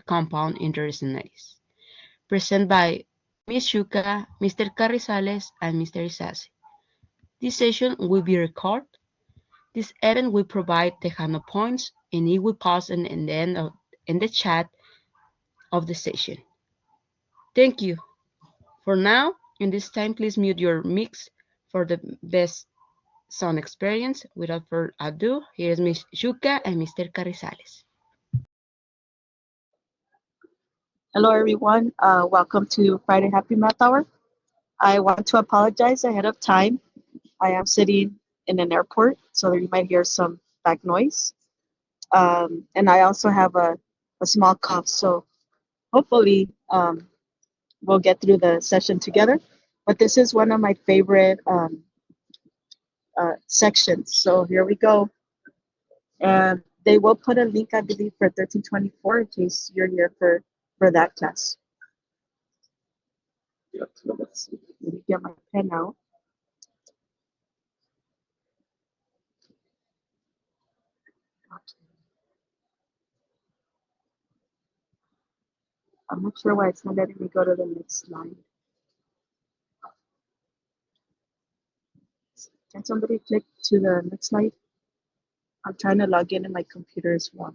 compound interest. Presented by Ms. Shuka, Mr. Carrizales, and Mr. Isasi. This session will be recorded. This event will provide the handout points, and it will post in the end in the chat of the session. Thank you. For now, in this time, please mute your mix for the best sound experience. Without further ado, here is Ms. Shuka and Mr. Carrizales. Hello, everyone. Welcome to Friday Happy Math Hour. I want to apologize ahead of time. I am sitting in an airport, so you might hear some back noise. And I also have a small cough, so hopefully we'll get through the session together. But this is one of my favorite sections, so here we go. And they will put a link, I believe, for 1324 in case you're here for that class. Let's see. Let me get my pen out. I'm not sure why it's not letting me go to the next slide. Can somebody click to the next slide? I'm trying to log in my computer as well.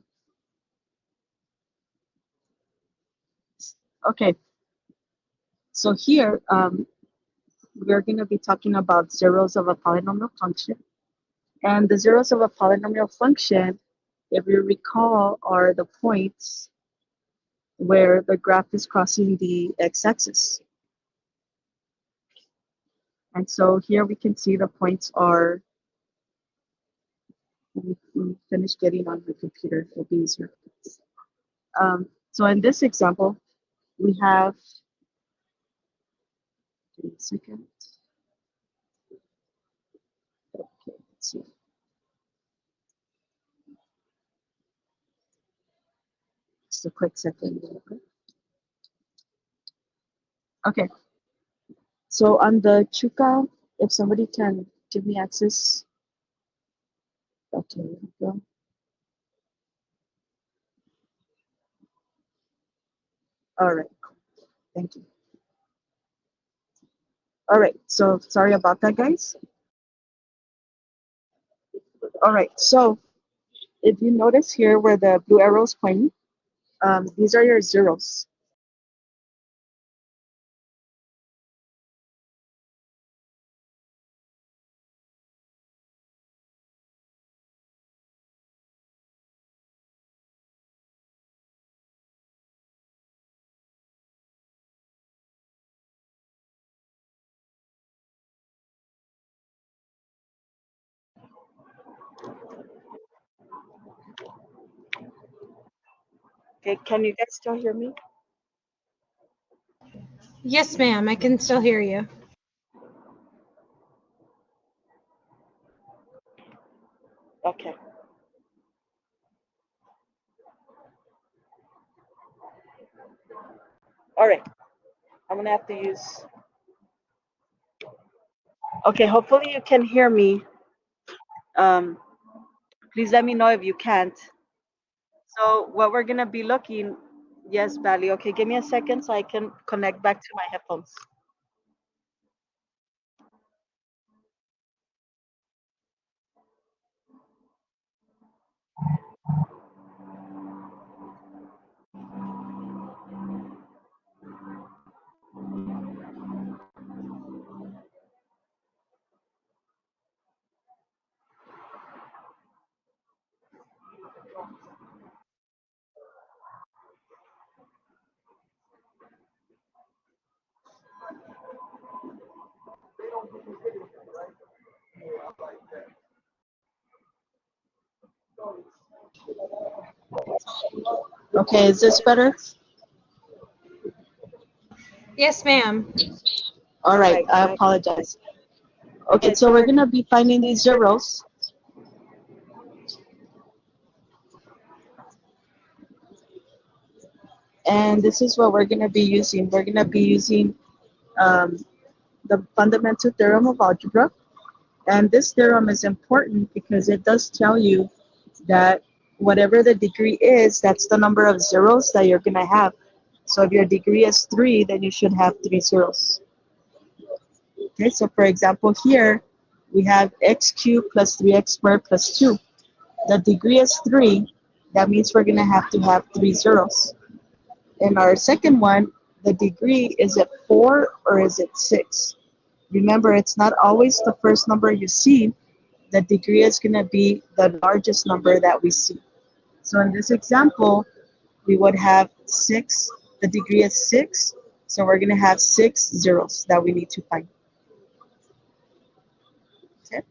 Okay. So here, we're going to be talking about zeros of a polynomial function. And the zeros of a polynomial function, if you recall, are the points where the graph is crossing the x-axis. And so here we can see the points are, let me finish getting on the computer, it'll be easier. So in this example, we have, give me a second. Okay, let's see. Just a quick second. Okay. So on the Chuka, if somebody can give me access. Okay, here we go. All right, thank you. All right, so sorry about that, guys. All right, so if you notice here where the blue arrow is pointing, these are your zeros. Okay, can you guys still hear me? Yes, ma'am, I can still hear you. Okay. All right, I'm gonna have to use. Okay, hopefully you can hear me. Please let me know if you can't. So what we're gonna be looking, yes, Valley. Okay, give me a second so I can connect back to my headphones. Okay, is this better? Yes, ma'am. All right, I apologize. Okay, so we're gonna be finding these zeros. And this is what we're gonna be using. We're gonna be using the fundamental theorem of algebra. And this theorem is important because it does tell you that whatever the degree is, that's the number of zeros that you're going to have. So if your degree is 3, then you should have 3 zeros. Okay, so for example here, we have x cubed plus 3x squared plus 2. The degree is 3. That means we're going to have 3 zeros. In our second one, the degree, is it 4 or is it 6? Remember, it's not always the first number you see. The degree is going to be the largest number that we see. So in this example, we would have 6. The degree is 6. So we're going to have 6 zeros that we need to find. Okay.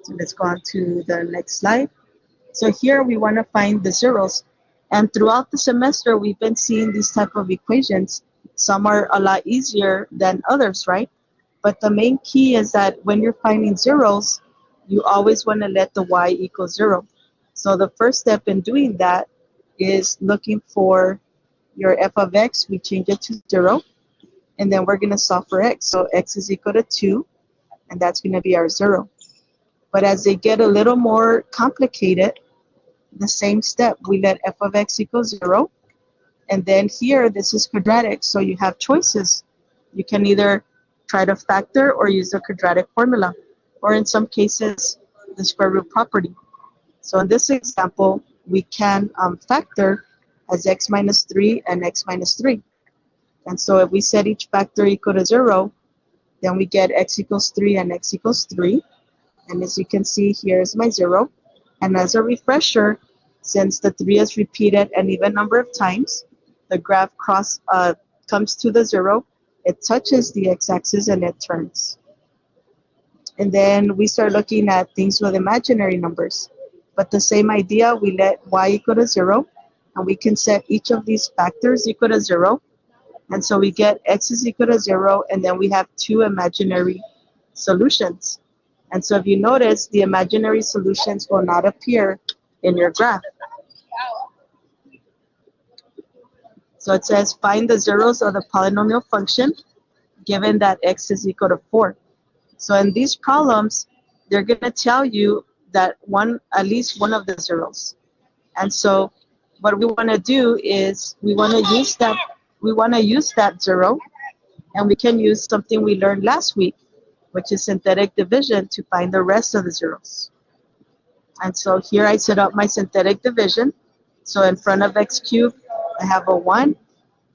So let's go on to the next slide. So here we want to find the zeros. And throughout the semester, we've been seeing these type of equations. Some are a lot easier than others, right? But the main key is that when you're finding zeros, you always want to let the y equal 0. So the first step in doing that is looking for your f of x. We change it to 0. And then we're going to solve for x. So x is equal to 2. And that's going to be our 0. But as they get a little more complicated, the same step, we let f of x equal 0. And then here, this is quadratic, so you have choices. You can either try to factor or use the quadratic formula, or in some cases, the square root property. So in this example, we can factor as x minus 3 and x minus 3. And so if we set each factor equal to 0, then we get x equals 3 and x equals 3. And as you can see, here's my 0. And as a refresher, since the 3 is repeated an even number of times, the graph comes to the 0, it touches the x-axis and it turns. And then we start looking at things with imaginary numbers. But the same idea, we let y equal to 0, and we can set each of these factors equal to 0. And so we get x is equal to 0, and then we have 2 imaginary solutions. And so if you notice, the imaginary solutions will not appear in your graph. So it says find the zeros of the polynomial function given that x is equal to 4. So in these problems, they're going to tell you that at least one of the zeros. And so what we want to do is we want to use that 0, and we can use something we learned last week, which is synthetic division, to find the rest of the zeros. And so here I set up my synthetic division. So in front of x cubed, I have a 1.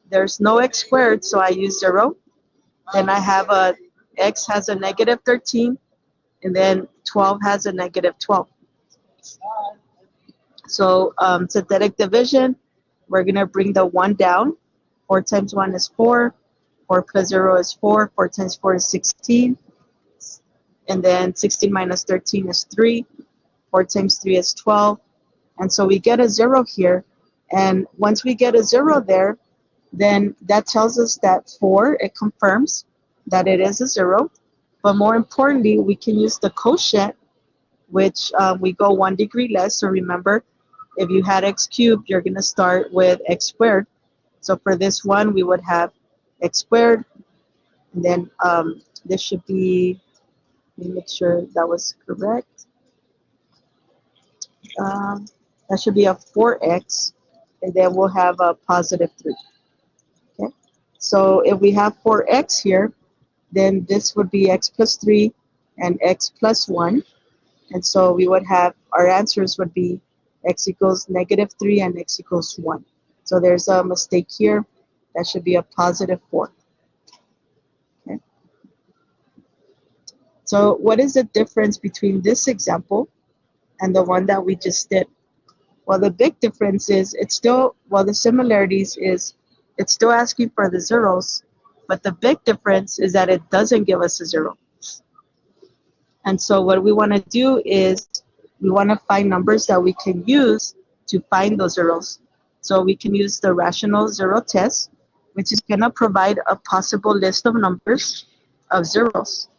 There's no x squared, so I use 0. Then I have x has a negative 13, and then 12 has a negative 12. So synthetic division, we're going to bring the 1 down. 4 times 1 is 4. 4 plus 0 is 4. 4 times 4 is 16. And then 16 minus 13 is 3. 4 times 3 is 12. And so we get a 0 here. And once we get a 0 there, then that tells us that 4, it confirms that it is a 0. But more importantly, we can use the quotient, which we go 1 degree less. So remember, if you had x cubed, you're going to start with x squared. So for this one, we would have x squared. And then this should be, let me make sure that was correct. That should be a 4x. And then we'll have a positive 3. Okay. So if we have 4x here, then this would be x plus 3 and x plus 1. And so we would have, our answers would be x equals negative 3 and x equals 1. So there's a mistake here. That should be a positive 4. Okay. So what is the difference between this example and the one that we just did? Well, the big difference is the similarities is it's still asking for the zeros, but the big difference is that it doesn't give us a 0. And so what we want to do is we want to find numbers that we can use to find those zeros. So we can use the rational zero test, which is going to provide a possible list of numbers of zeros.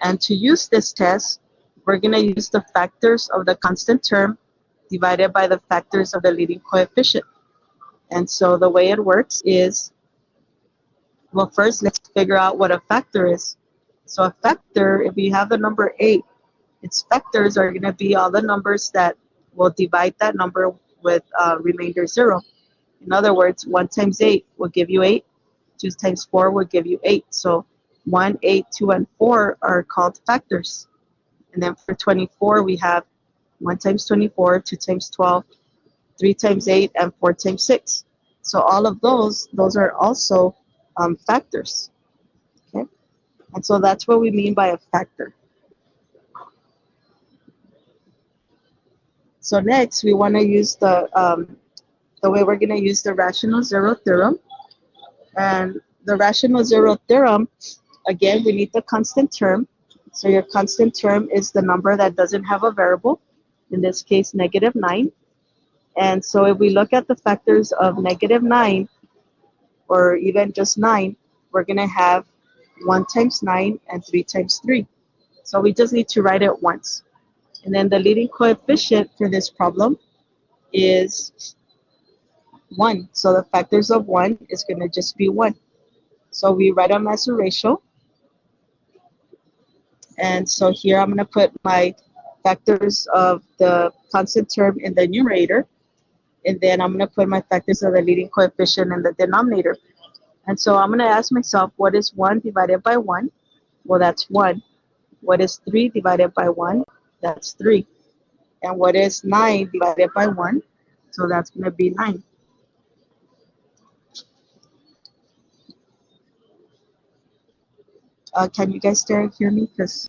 And to use this test, we're going to use the factors of the constant term divided by the factors of the leading coefficient. And so the way it works is, well, first let's figure out what a factor is. So a factor, if you have the number 8, its factors are going to be all the numbers that we'll divide that number with remainder 0. In other words, 1 times 8 will give you 8. 2 times 4 will give you 8. So 1, 8, 2, and 4 are called factors. And then for 24, we have 1 times 24, 2 times 12, 3 times 8, and 4 times 6. So all of those are also factors. Okay? And so that's what we mean by a factor. So next, we want to use the way we're going to use the rational zero theorem. And the rational zero theorem, again, we need the constant term. So your constant term is the number that doesn't have a variable, in this case, -9. And so if we look at the factors of -9, or even just 9, we're going to have 1 times 9 and 3 times 3. So we just need to write it once. And then the leading coefficient for this problem is 1. So the factors of 1 is going to just be 1. So we write them as a ratio. And so here I'm going to put my factors of the constant term in the numerator. And then I'm going to put my factors of the leading coefficient in the denominator. And so I'm going to ask myself, what is 1 divided by 1? Well, that's 1. What is 3 divided by 1? That's 3. And what is 9 divided by 1? So that's going to be 9. Can you guys still hear me? Because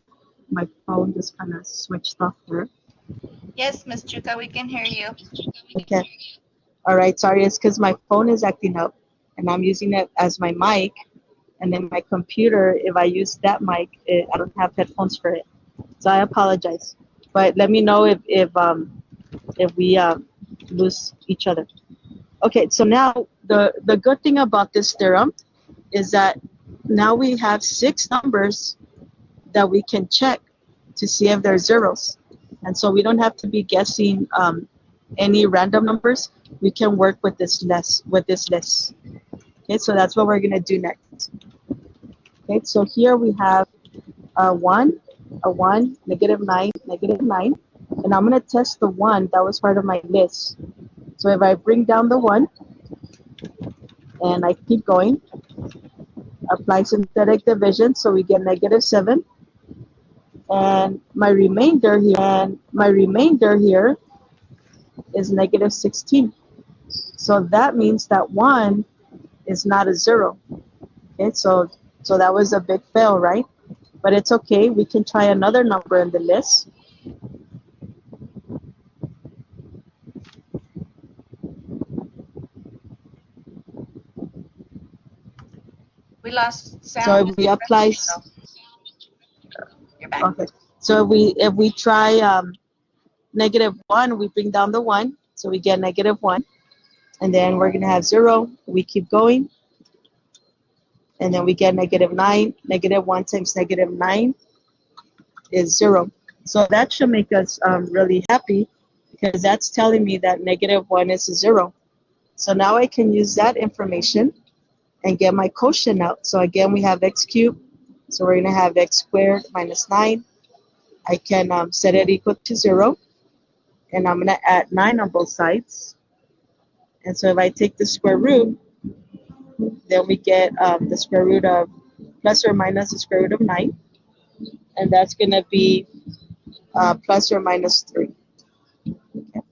my phone just kind of switched off there. Yes, Ms. Chuka, we can hear you. Okay. All right. Sorry, it's because my phone is acting up, and I'm using it as my mic. And then my computer, if I use that mic, I don't have headphones for it. So I apologize. But let me know if we lose each other. Okay. So now the good thing about this theorem is that now we have 6 numbers that we can check to see if they're zeros. And so we don't have to be guessing any random numbers. We can work with this list. Okay, so that's what we're going to do next. Okay, so here we have a 1, -9, -9. And I'm going to test the 1 that was part of my list. So if I bring down the 1 and I keep going, apply synthetic division, so we get -7. And my remainder here is -16. So that means that 1 is not a 0. Okay, so that was a big fail, right? But it's okay. We can try another number in the list. We lost sound. So if we apply, You're back. okay. So if we try -1, we bring down the 1, so we get -1, and then we're gonna have 0. We keep going, and then we get -9. -1 times -9 is 0. So that should make us really happy, because that's telling me that -1 is a 0. So now I can use that information and get my quotient out. So again, we have x cubed. So we're going to have x squared minus 9. I can set it equal to 0. And I'm going to add 9 on both sides. And so if I take the square root, then we get the square root of plus or minus the square root of 9. And that's going to be plus or minus 3. Okay.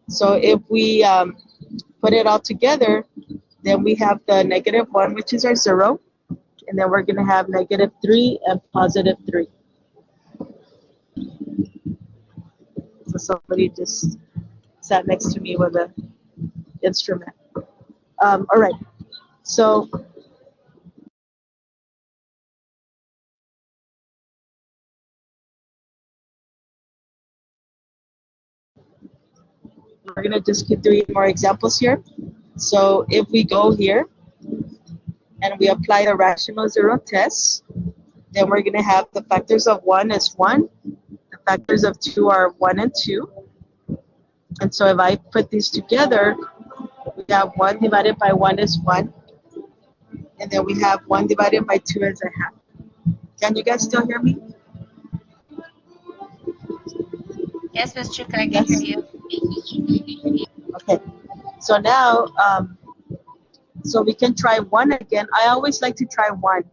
So if we put it all together, then we have the -1, which is our 0. And then we're going to have -3 and +3. So somebody just sat next to me with an instrument. All right. So we're going to just keep doing more examples here. So if we go here and we apply the rational zero test, then we're going to have the factors of 1 is 1. The factors of 2 are 1 and 2. And so if I put these together, we have 1 divided by 1 is 1. And then we have 1 divided by 2 is a half. Can you guys still hear me? Yes, Ms. Chuka, I can hear you. Okay, so now, so we can try 1 again. I always like to try 1.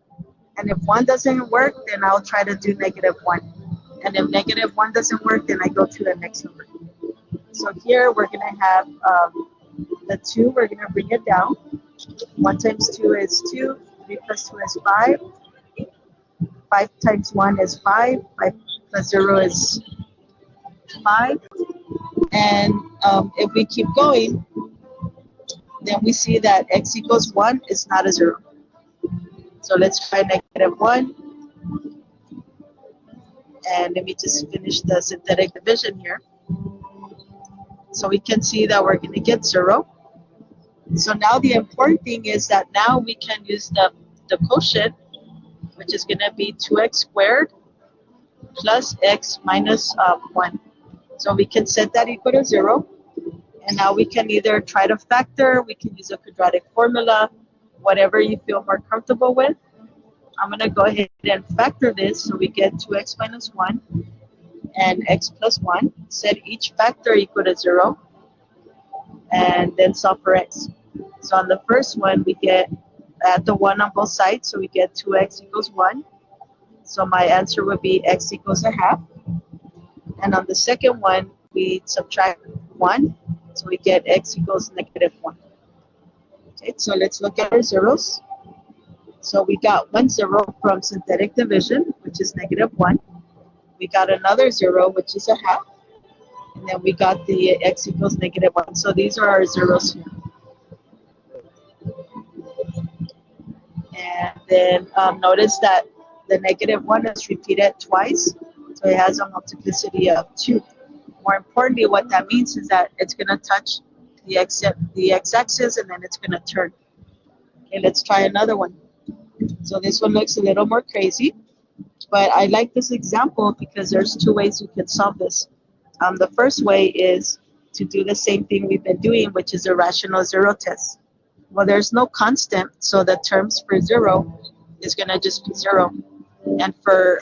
And if 1 doesn't work, then I'll try to do -1. And if -1 doesn't work, then I go to the next number. So here we're going to have the 2, we're going to bring it down. 1 times 2 is 2, 3 plus 2 is 5, 5 times 1 is 5, 5 plus 0 is 5. And if we keep going, then we see that x equals 1 is not a 0. So let's try -1. And let me just finish the synthetic division here. So we can see that we're going to get 0. So now the important thing is that now we can use the quotient, which is going to be 2x squared plus x minus 1. So we can set that equal to 0. And now we can either try to factor, we can use a quadratic formula, whatever you feel more comfortable with. I'm going to go ahead and factor this. So we get 2x minus 1 and x plus 1. Set each factor equal to 0. And then solve for x. So on the first one, we get add the 1 on both sides. So we get 2x equals 1. So my answer would be x equals a half. And on the second one, we subtract 1. So we get x equals -1. Okay, so let's look at our zeros. So we got 1 0 from synthetic division, which is -1. We got another 0, which is a half. And then we got the x equals -1. So these are our zeros here. And then notice that the -1 is repeated twice. So it has a multiplicity of 2. More importantly, what that means is that it's going to touch the x-axis and then it's going to turn. Okay, let's try another one. So this one looks a little more crazy, but I like this example because there's 2 ways we can solve this. The first way is to do the same thing we've been doing, which is a rational zero test. Well, there's no constant, so the terms for 0 is going to just be 0. And for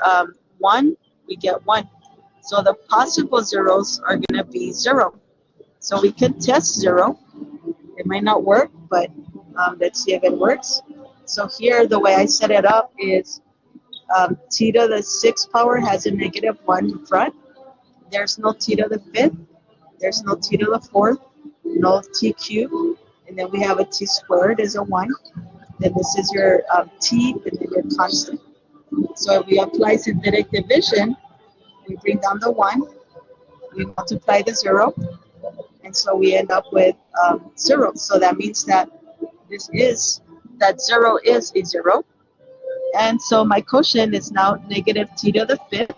1, we get 1. So the possible zeros are going to be 0. So we can test 0. It might not work, but let's see if it works. So here, the way I set it up is t to the 6th power has a -1 in front. There's no t to the 5th. There's no t to the 4th. No t cubed. And then we have a t squared is a 1. Then this is your t, and then your constant. So if we apply synthetic division, we bring down the 1, we multiply the 0, and so we end up with 0. So that means that that 0 is a 0. And so my quotient is now -t to the 5th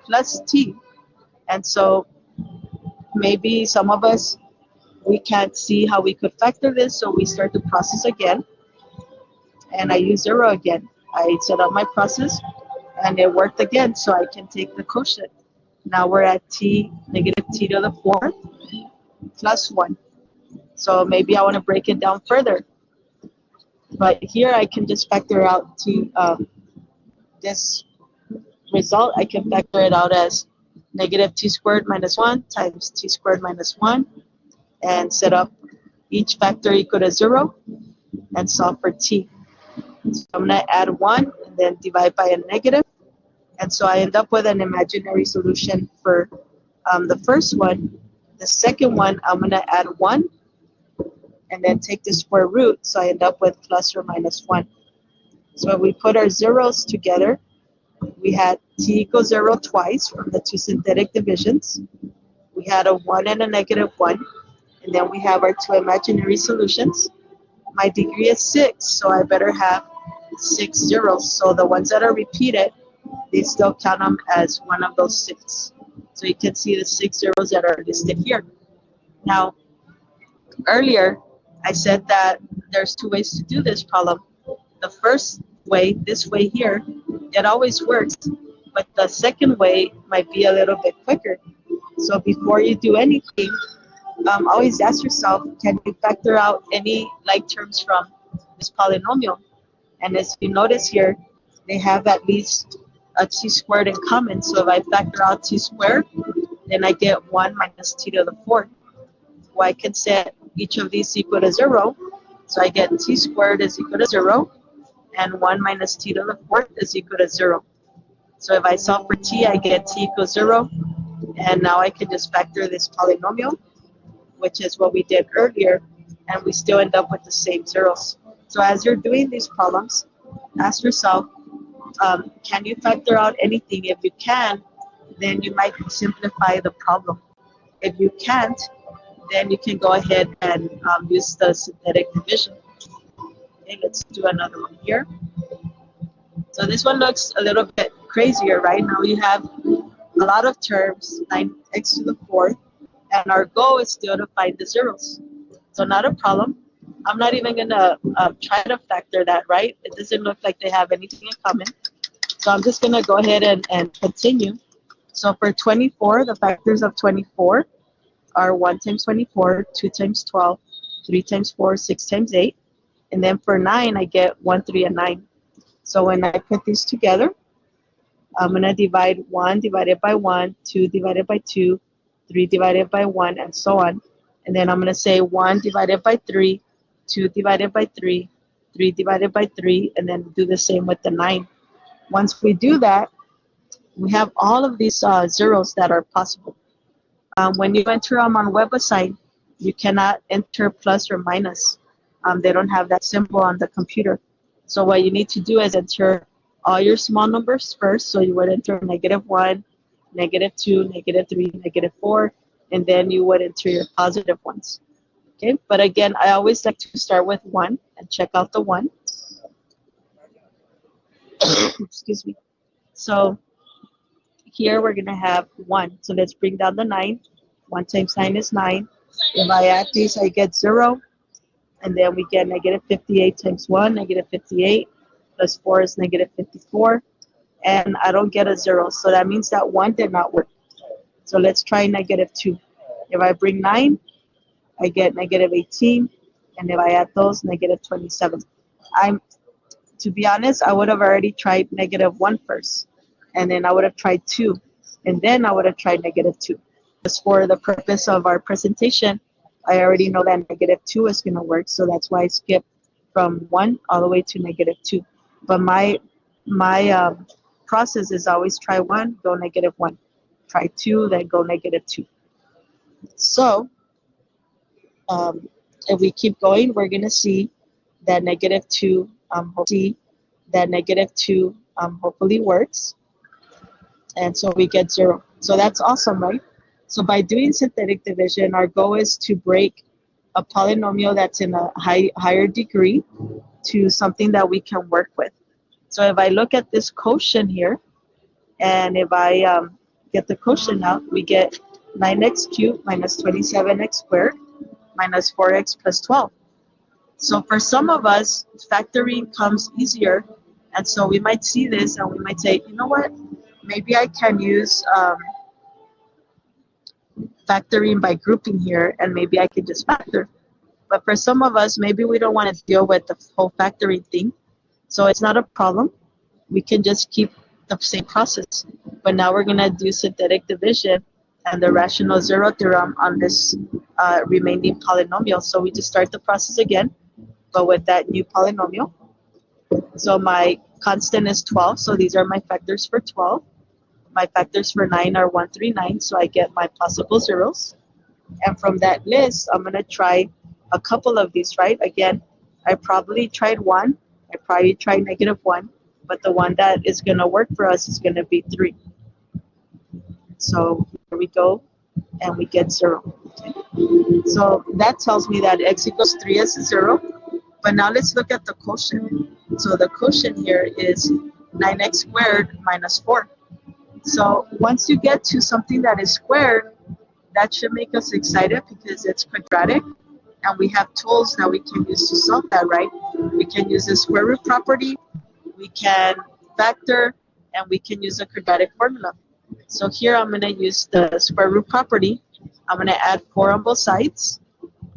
plus t. And so maybe some of us, we can't see how we could factor this, so we start the process again. And I use 0 again. I set up my process, and it worked again, so I can take the quotient. Now we're at t, -t to the 4th plus 1. So maybe I want to break it down further. But here I can just factor out to this result. I can factor it out as -t squared minus 1 times t squared minus 1, and set up each factor equal to 0 and solve for t. So I'm going to add 1 and then divide by a negative. And so I end up with an imaginary solution for the first one. The second one, I'm going to add 1 and then take the square root. So I end up with plus or minus 1. So if we put our zeros together, we had t equals 0 twice from the 2 synthetic divisions. We had a 1 and a -1. And then we have our 2 imaginary solutions. My degree is 6, so I better have 6 zeros. So the ones that are repeated, they still count them as one of those 6. So you can see the 6 zeros that are listed here. Now, earlier, I said that there's 2 ways to do this problem. The first way, this way here, it always works. But the second way might be a little bit quicker. So before you do anything, always ask yourself, can you factor out any like terms from this polynomial? And as you notice here, they have at least a t squared in common. So if I factor out t squared, then I get 1 minus t to the 4th. Well, I can set each of these equal to 0. So I get t squared is equal to 0, and 1 minus t to the 4th is equal to 0. So if I solve for t, I get t equals 0, and now I can just factor this polynomial, which is what we did earlier, and we still end up with the same zeros. So as you're doing these problems, ask yourself, can you factor out anything? If you can, then you might simplify the problem. If you can't, then you can go ahead and use the synthetic division. Okay, let's do another one here. So this one looks a little bit crazier, right? Now you have a lot of terms, 9x to the 4th, and our goal is still to find the zeros. So not a problem. I'm not even going to try to factor that, right? It doesn't look like they have anything in common. So I'm just going to go ahead and continue. So for 24, the factors of 24 are 1 times 24, 2 times 12, 3 times 4, 6 times 8. And then for 9, I get 1, 3, and 9. So when I put these together, I'm going to divide 1 divided by 1, 2 divided by 2, 3 divided by 1, and so on. And then I'm going to say 1 divided by 3, 2 divided by 3, 3 divided by 3, and then do the same with the 9. Once we do that, we have all of these zeros that are possible. When you enter them on WebAssign, you cannot enter plus or minus. They don't have that symbol on the computer. So what you need to do is enter all your small numbers first. So you would enter -1, -2, -3, -4, and then you would enter your positive ones. Okay, but again, I always like to start with 1 and check out the 1. Excuse me. So here we're going to have 1. So let's bring down the 9. 1 times 9 is 9. If I add these, I get 0. And then we get -58 times 1, -58, plus 4 is -54. And I don't get a 0. So that means that 1 did not work. So let's try -2. If I bring 9, I get -18. And if I add those, -27. To be honest, I would have already tried -1 first. And then I would have tried 2. And then I would have tried -2. Just for the purpose of our presentation, I already know that -2 is going to work. So that's why I skipped from 1 all the way to -2. But my process is always try 1, go -1. Try 2, then go -2. So if we keep going, we're going to see that -2, hopefully works. And so we get 0. So that's awesome, right? So by doing synthetic division, our goal is to break a polynomial that's in a higher degree to something that we can work with. So if I look at this quotient here, and if I get the quotient out, we get 9x cubed minus 27x squared minus 4x plus 12. So for some of us, factoring comes easier, and so we might see this and we might say, you know what, maybe I can use factoring by grouping here, and maybe I can just factor. But for some of us, maybe we don't want to deal with the whole factoring thing, so it's not a problem. We can just keep the same process. But now we're going to do synthetic division and the rational zero theorem on this remaining polynomial. So we just start the process again, but with that new polynomial. So my constant is 12, so these are my factors for 12. My factors for 9 are 1, 3, 9, so I get my possible zeros. And from that list, I'm going to try a couple of these, right? Again, I probably tried 1. I probably tried -1. But the one that is going to work for us is going to be 3. So here we go, and we get 0. Okay. So that tells me that x equals 3 is 0. But now let's look at the quotient. So the quotient here is 9x squared minus 4. So once you get to something that is squared, that should make us excited because it's quadratic, and we have tools that we can use to solve that, right? We can use the square root property, we can factor, and we can use a quadratic formula. So here I'm going to use the square root property. I'm going to add 4 on both sides.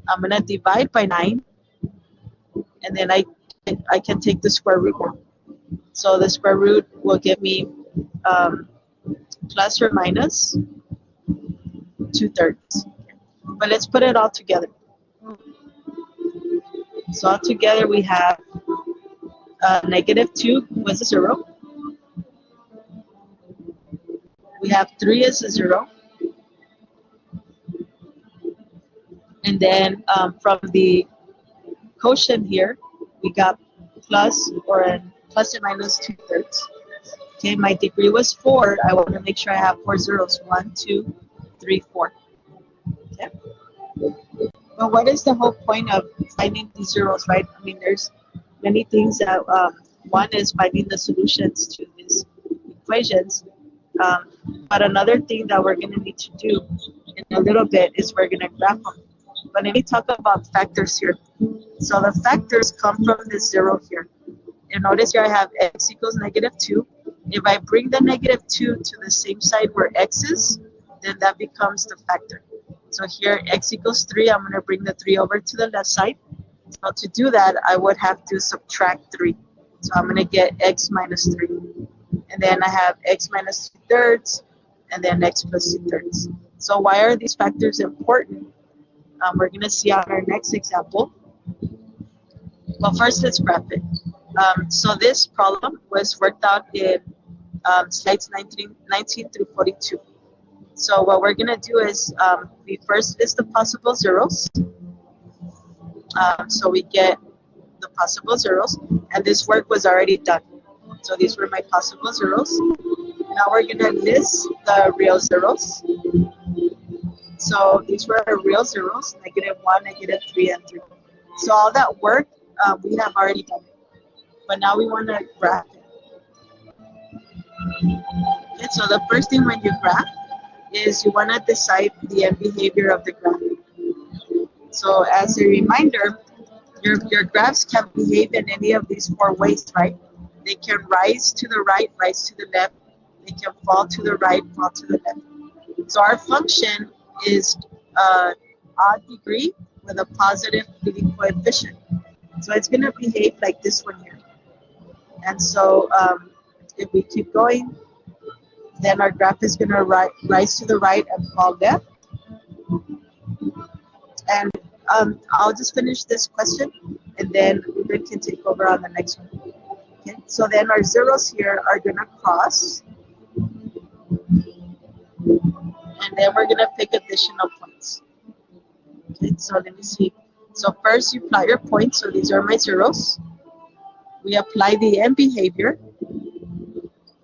I'm going to divide by 9, and then I can take the square root now. So the square root will give me plus or minus 2/3. But let's put it all together. So all together we have -2 was a 0. We have 3 is a 0. And then from the quotient here, we got plus or an plus and minus 2/3. Okay, my degree was 4. I want to make sure I have 4 zeros. 1, 2, 3, 4. Okay. But what is the whole point of finding these zeros, right? I mean, there's many things that one is finding the solutions to these equations. But another thing that we're going to need to do in a little bit is we're going to graph them. But let me talk about factors here. So the factors come from this 0 here. And notice here I have x equals -2. If I bring the -2 to the same side where x is, then that becomes the factor. So here x equals 3, I'm going to bring the 3 over to the left side. So to do that, I would have to subtract 3. So I'm going to get x minus 3. And then I have x minus 2/3, and then x plus 2/3. So why are these factors important? We're going to see on our next example. Well, first let's graph it. So this problem was worked out in slides 19 through 42. So what we're going to do is we first list the possible zeros. So we get the possible zeros, and this work was already done. So these were my possible zeros. Now we're going to list the real zeros. So these were our real zeros, -1, -3, and 3. So all that work we have already done it. But now we want to graph it. Okay, so the first thing when you graph is you want to decide the end behavior of the graph. So as a reminder, your graphs can behave in any of these 4 ways, right? They can rise to the right, rise to the left. They can fall to the right, fall to the left. So our function is odd degree with a positive leading coefficient. So it's going to behave like this one here. And so if we keep going, then our graph is going to rise to the right and fall left. And I'll just finish this question, and then Ruben can take over on the next one. Okay, so then our zeros here are going to cross, and then we're going to pick additional points. Okay, so let me see. So first you plot your points. So these are my zeros. We apply the end behavior.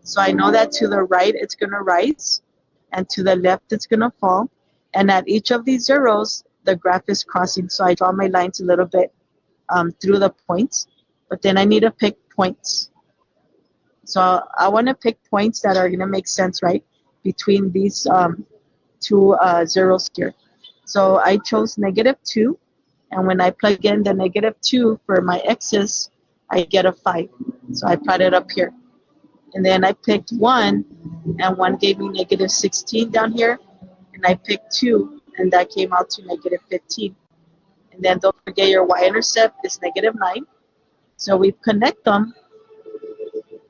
So I know that to the right it's going to rise, and to the left it's going to fall. And at each of these zeros, the graph is crossing. So I draw my lines a little bit through the points. But then I need to pick points. So I want to pick points that are going to make sense, right, between these two zeros here. So I chose -2. And when I plug in the -2 for my x's, I get a 5. So I plot it up here. And then I picked 1, and 1 gave me -16 down here. And I picked 2, and that came out to -15. And then don't forget your y-intercept is -9. So we connect them,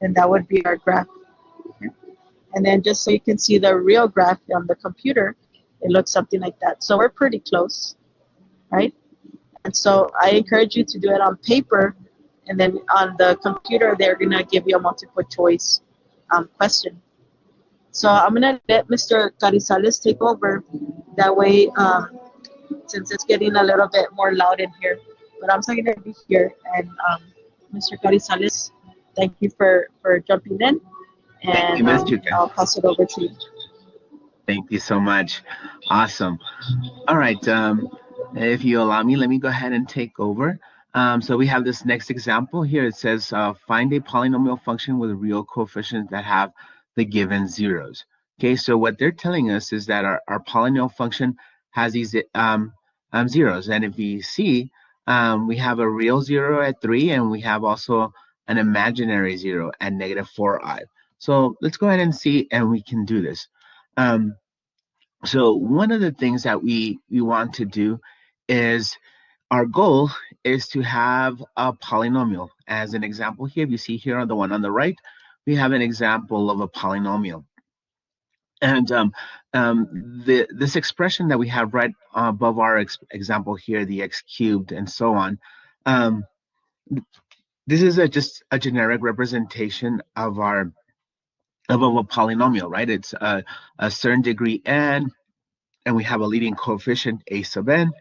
and that would be our graph. Okay. And then just so you can see the real graph on the computer, it looks something like that. So we're pretty close, right? And so I encourage you to do it on paper, and then on the computer, they're going to give you a multiple choice question. So I'm going to let Mr. Carizales take over. That way, since it's getting a little bit more loud in here, but I'm still going to be here. And Mr. Carizales, thank you for jumping in. And Thank you, Ms. Chuka. I'll pass it over to you. Thank you so much. Awesome. All right. If you allow me, let me go ahead and take over. So we have this next example here. It says, find a polynomial function with real coefficients that have the given zeros. Okay, so what they're telling us is that our polynomial function has these zeros. And if you see, we have a real 0 at 3, and we have also an imaginary 0 at -4i. So let's go ahead and see, and we can do this. So one of the things that we want to do is, our goal is to have a polynomial. As an example here, if you see here on the one on the right, we have an example of a polynomial. And this expression that we have right above our example here, the x cubed and so on, this is just a generic representation of a polynomial, right? It's a certain degree n, and we have a leading coefficient a sub n,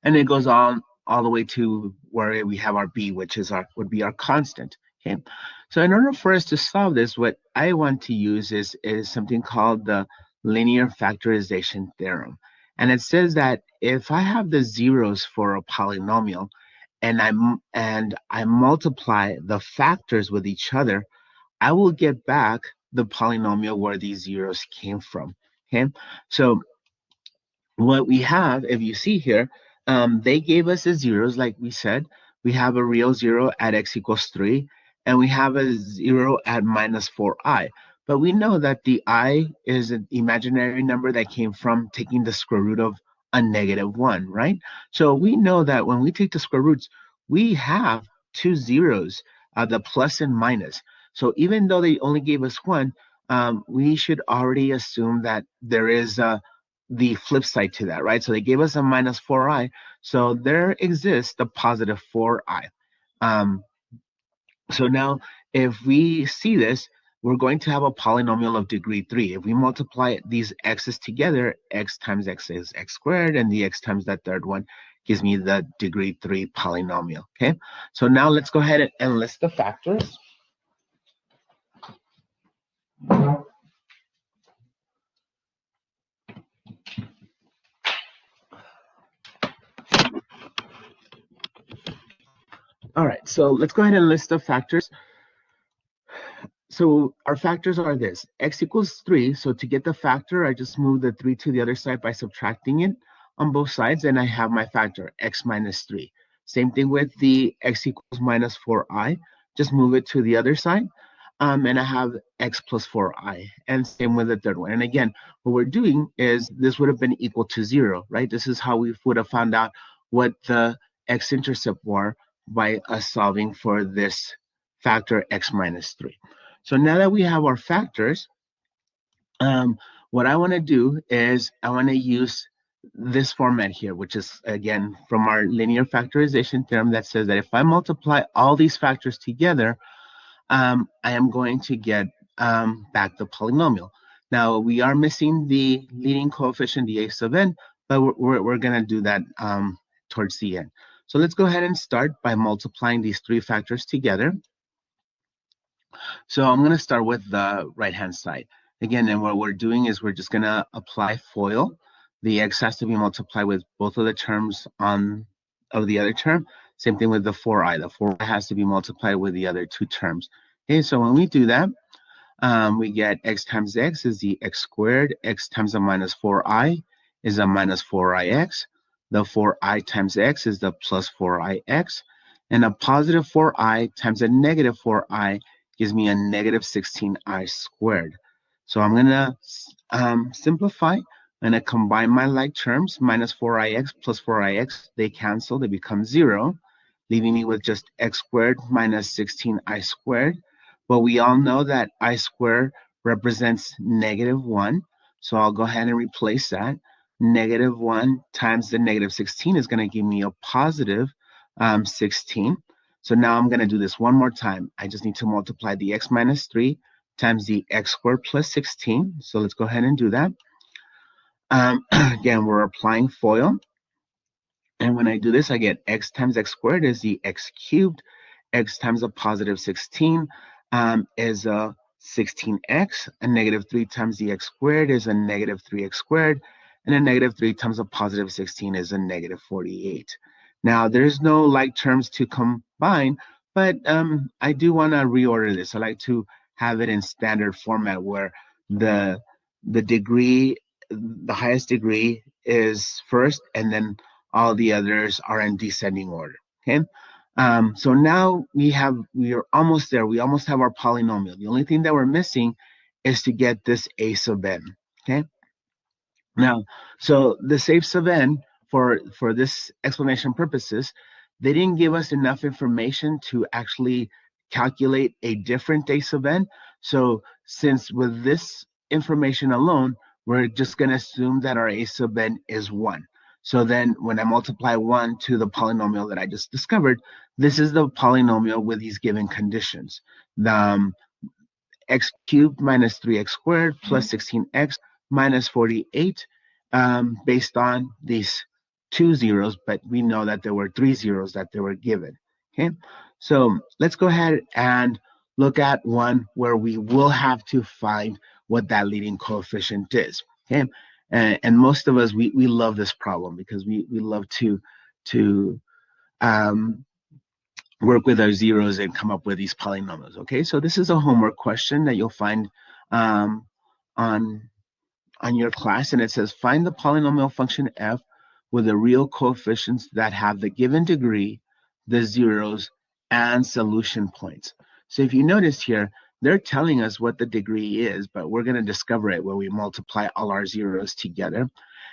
and it goes on all the way to where we have our b, which is would be our constant. Okay, so in order for us to solve this, what I want to use is something called the linear factorization theorem, and it says that if I have the zeros for a polynomial, and I multiply the factors with each other, I will get back the polynomial where these zeros came from. Okay, so what we have, if you see here, they gave us the zeros, like we said. We have a real zero at x equals 3, and we have a zero at minus 4i. But we know that the I is an imaginary number that came from taking the square root of a negative 1, right? So we know that when we take the square roots, we have two zeros, the plus and minus. So even though they only gave us one, we should already assume that there is the flip side to that, right? So they gave us a minus 4i, so there exists the positive 4i. So now if we see this, we're going to have a polynomial of degree 3. If we multiply these x's together, x times x is x squared, and the x times that third one gives me the degree 3 polynomial, okay? So now let's go ahead and list the factors. All right, so let's go ahead and list the factors. So our factors are this: x equals 3. So to get the factor, I just move the 3 to the other side by subtracting it on both sides, and I have my factor, x minus 3. Same thing with the x equals minus 4i. Just move it to the other side, and I have x plus 4i. And same with the third one. And again, what we're doing is this would have been equal to 0, right? This is how we would have found out what the x-intercept were by us solving for this factor x minus 3. So now that we have our factors, what I want to do is I want to use this format here, which is, again, from our linear factorization theorem that says that if I multiply all these factors together, I am going to get back the polynomial. Now, we are missing the leading coefficient, the a sub n, but we're going to do that towards the end. So let's go ahead and start by multiplying these three factors together. So I'm going to start with the right-hand side. Again, and what we're doing is we're just going to apply FOIL. The x has to be multiplied with both of the terms of the other term. Same thing with the 4i. The 4i has to be multiplied with the other two terms. Okay, so when we do that, we get x times x is the x squared. X times a minus 4i is a minus 4ix. The 4i times x is the plus 4ix. And a positive 4i times a negative 4i gives me a negative 16i squared. So I'm going to simplify. I'm going to combine my like terms. Minus 4ix plus 4ix, they cancel. They become 0, leaving me with just x squared minus 16i squared. But we all know that I squared represents negative 1. So I'll go ahead and replace that. Negative 1 times the negative 16 is going to give me a positive 16. So now I'm going to do this one more time. I just need to multiply the x minus 3 times the x squared plus 16. So let's go ahead and do that. Again, we're applying FOIL. And when I do this, I get x times x squared is the x cubed. X times a positive 16 is a 16x. A negative 3 times the x squared is a negative 3x squared. And a negative 3 times a positive 16 is a negative 48. Now, there's no like terms to combine, but I do want to reorder this. I like to have it in standard format where the degree, the highest degree is first, and then all the others are in descending order, okay? So now we are almost there. We almost have our polynomial. The only thing that we're missing is to get this a sub n, okay? Now, so the a sub n, for this explanation purposes, they didn't give us enough information to actually calculate a different a sub n. So since with this information alone, we're just going to assume that our a sub n is 1. So then when I multiply 1 to the polynomial that I just discovered, this is the polynomial with these given conditions. The x cubed minus 3x squared plus 16x minus 48, based on these 2 zeros, but we know that there were 3 zeros that they were given. Okay, so let's go ahead and look at one where we will have to find what that leading coefficient is. Okay, and most of us, we love this problem because we love to work with our zeros and come up with these polynomials. Okay, so this is a homework question that you'll find on your class, and it says find the polynomial function f with the real coefficients that have the given degree, the zeros, and solution points. So if you notice here, they're telling us what the degree is, but we're going to discover it when we multiply all our zeros together.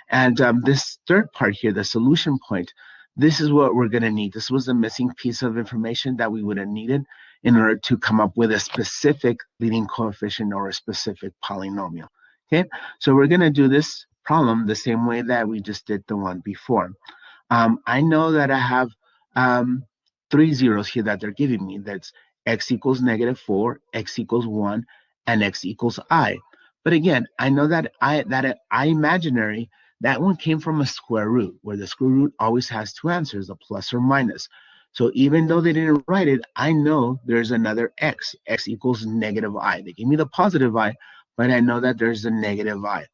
And this third part here, the solution point, this is what we're going to need. This was the missing piece of information that we would have needed in order to come up with a specific leading coefficient or a specific polynomial. Okay, so we're going to do this problem the same way that we just did the one before. I know that I have 3 zeros here that they're giving me. That's x equals -4, x equals 1, and x equals I. But again, I know that I imaginary, that one came from a square root, where the square root always has 2 answers, a plus or minus. So even though they didn't write it, I know there's another x equals -I. They gave me the positive I, but I know that there's a negative I.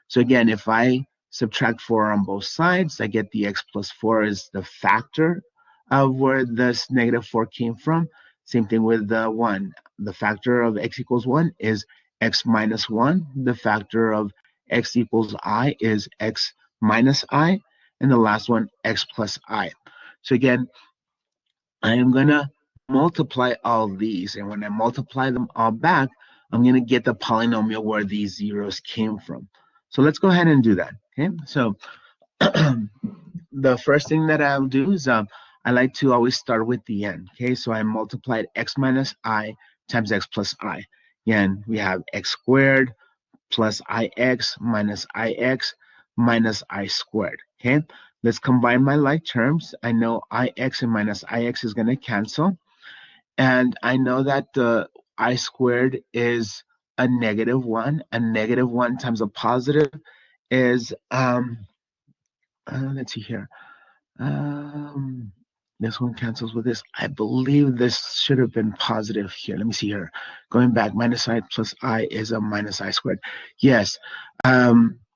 So again, if I subtract 4 on both sides, I get the x plus 4 is the factor of where this -4 came from. Same thing with the 1. The factor of x equals 1 is x minus 1. The factor of x equals I is x minus I. And the last one, x plus I. So again, I am going to multiply all these. And when I multiply them all back, I'm going to get the polynomial where these zeros came from. So let's go ahead and do that. Okay, so the first thing that I'll do is I like to always start with the end. Okay, so I multiplied x minus I times x plus I. Again, we have x squared plus ix minus ix minus I squared. Okay, let's combine my like terms. I know ix and minus ix is going to cancel. And I know that the I squared is a -1. A -1 times a positive is, let's see here. This one cancels with this. I believe this should have been positive here. Let me see here. Going back, minus I plus I is a minus I squared. Yes.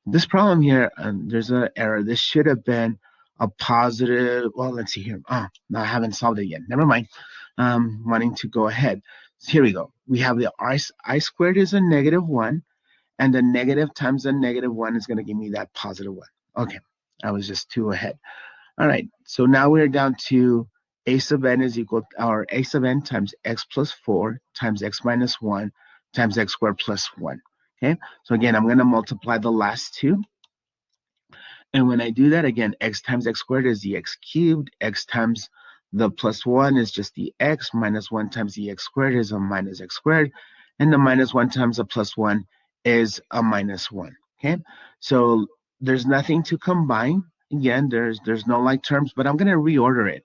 This problem here, there's an error. This should have been a positive. Well, let's see here. Oh, no, I haven't solved it yet. Never mind. Wanting to go ahead. So here we go. We have the I squared is a -1, and the negative times the -1 is going to give me that positive 1. Okay, I was just 2 ahead. All right, so now we're down to a sub n is equal, or a sub n times x plus 4 times x minus 1 times x squared plus 1. Okay, so again, I'm going to multiply the last two. And when I do that, again, x times x squared is the x cubed, x times the plus 1 is just the x, minus 1 times the x squared is a minus x squared, and the minus 1 times the plus 1 is a minus 1. Okay, so there's nothing to combine. Again, there's no like terms, but I'm going to reorder it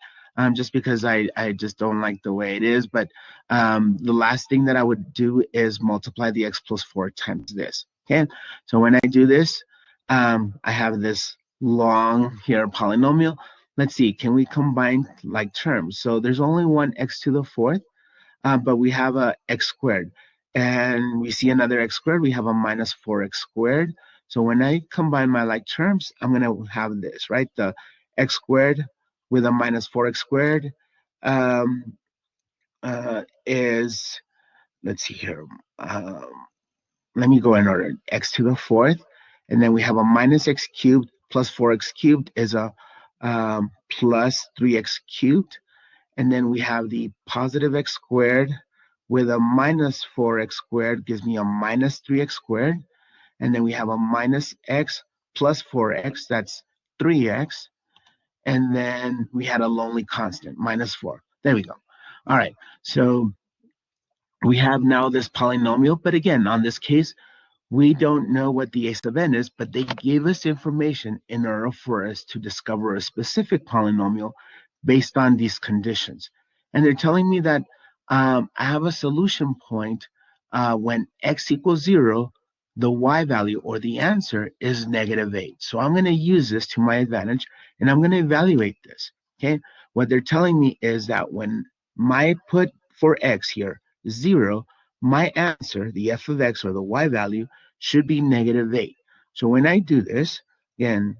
just because I just don't like the way it is. But the last thing that I would do is multiply the x plus 4 times this. Okay, so when I do this, I have this long here polynomial. Let's see, can we combine like terms? So there's only one x to the 4th, but we have a x squared. And we see another x squared, we have a minus 4x squared. So when I combine my like terms, I'm going to have this, right? The x squared with a minus 4x squared is, let's see here. Let me go in order. X to the 4th. And then we have a minus x cubed plus 4x cubed is a plus 3x cubed. And then we have the positive x squared with a minus 4x squared gives me a minus 3x squared. And then we have a minus x plus 4x, that's 3x. And then we had a lonely constant, minus 4. There we go. All right, so we have now this polynomial. But again, on this case, We don't know what the ace of n is, but they gave us information in order for us to discover a specific polynomial based on these conditions. And they're telling me that I have a solution point when x equals 0, the y value or the answer is -8. So I'm going to use this to my advantage, and I'm going to evaluate this. Okay, what they're telling me is that when my put for x here is 0, my answer, the f of x or the y value, should be -8. So when I do this, again,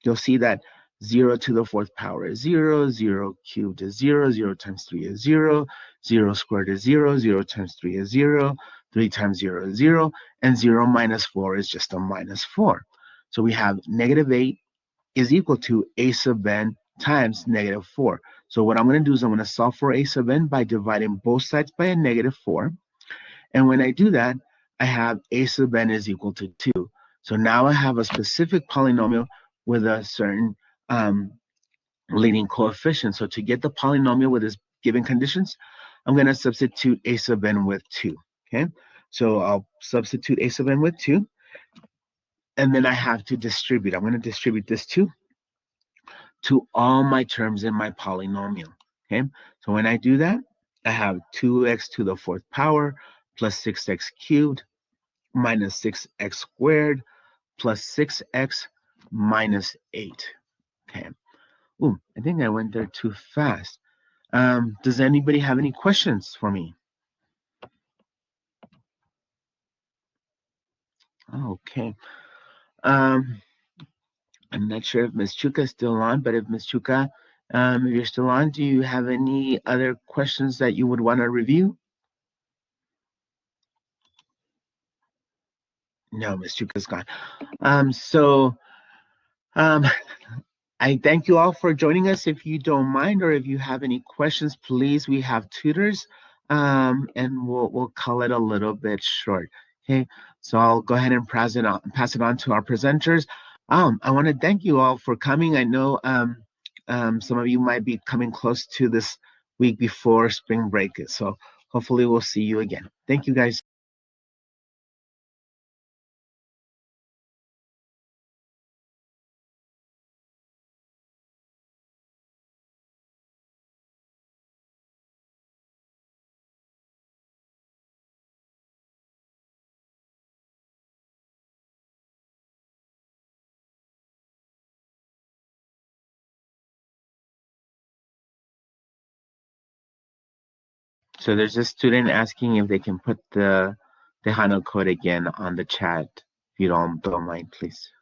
you'll see that 0 to the fourth power is 0, 0 cubed is 0, 0 times 3 is 0, 0 squared is 0, 0 times 3 is 0, 3 times 0 is 0, and 0 minus 4 is just a -4. So we have -8 is equal to a sub n times -4. So what I'm going to do is I'm going to solve for a sub n by dividing both sides by a -4. And when I do that, I have a sub n is equal to 2. So now I have a specific polynomial with a certain leading coefficient. So to get the polynomial with its given conditions, I'm going to substitute a sub n with 2. Okay, so I'll substitute a sub n with 2, and then I have to distribute. I'm going to distribute this 2 to all my terms in my polynomial. Okay, so when I do that, I have 2x to the fourth power plus 6x cubed minus 6x squared plus 6x minus 8. Okay. Ooh, I think I went there too fast. Does anybody have any questions for me? Okay. I'm not sure if Ms. Chuka is still on, but if Ms. Chuka, if you're still on, do you have any other questions that you would want to review? No, Ms. Chuka's gone. I thank you all for joining us. If you don't mind, or if you have any questions, please, we have tutors, and we'll call it a little bit short. Okay, so I'll go ahead and pass it on to our presenters. I want to thank you all for coming. I know some of you might be coming close to this week before spring break, so hopefully we'll see you again. Thank you, guys. So there's a student asking if they can put the Tejano code again on the chat, if you don't mind, please.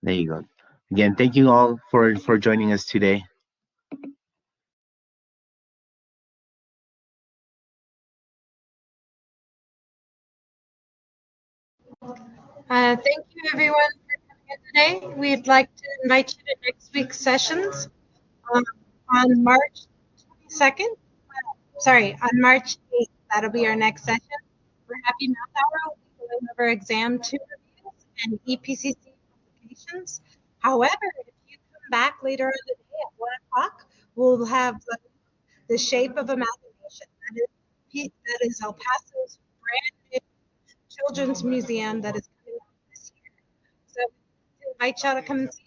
There you go. Again, thank you all for joining us today. Thank you, everyone, for coming in today. We'd like to invite you to next week's sessions um, on March 22nd. Sorry, on March 8th. That'll be our next session. For Happy Math Hour, we'll be going over exam 2 reviews and EPCC applications. However, if you come back later on the day at 1 o'clock, we'll have the shape of imagination. That is El Paso's brand new children's museum that is coming out this year. So I invite y'all to come and see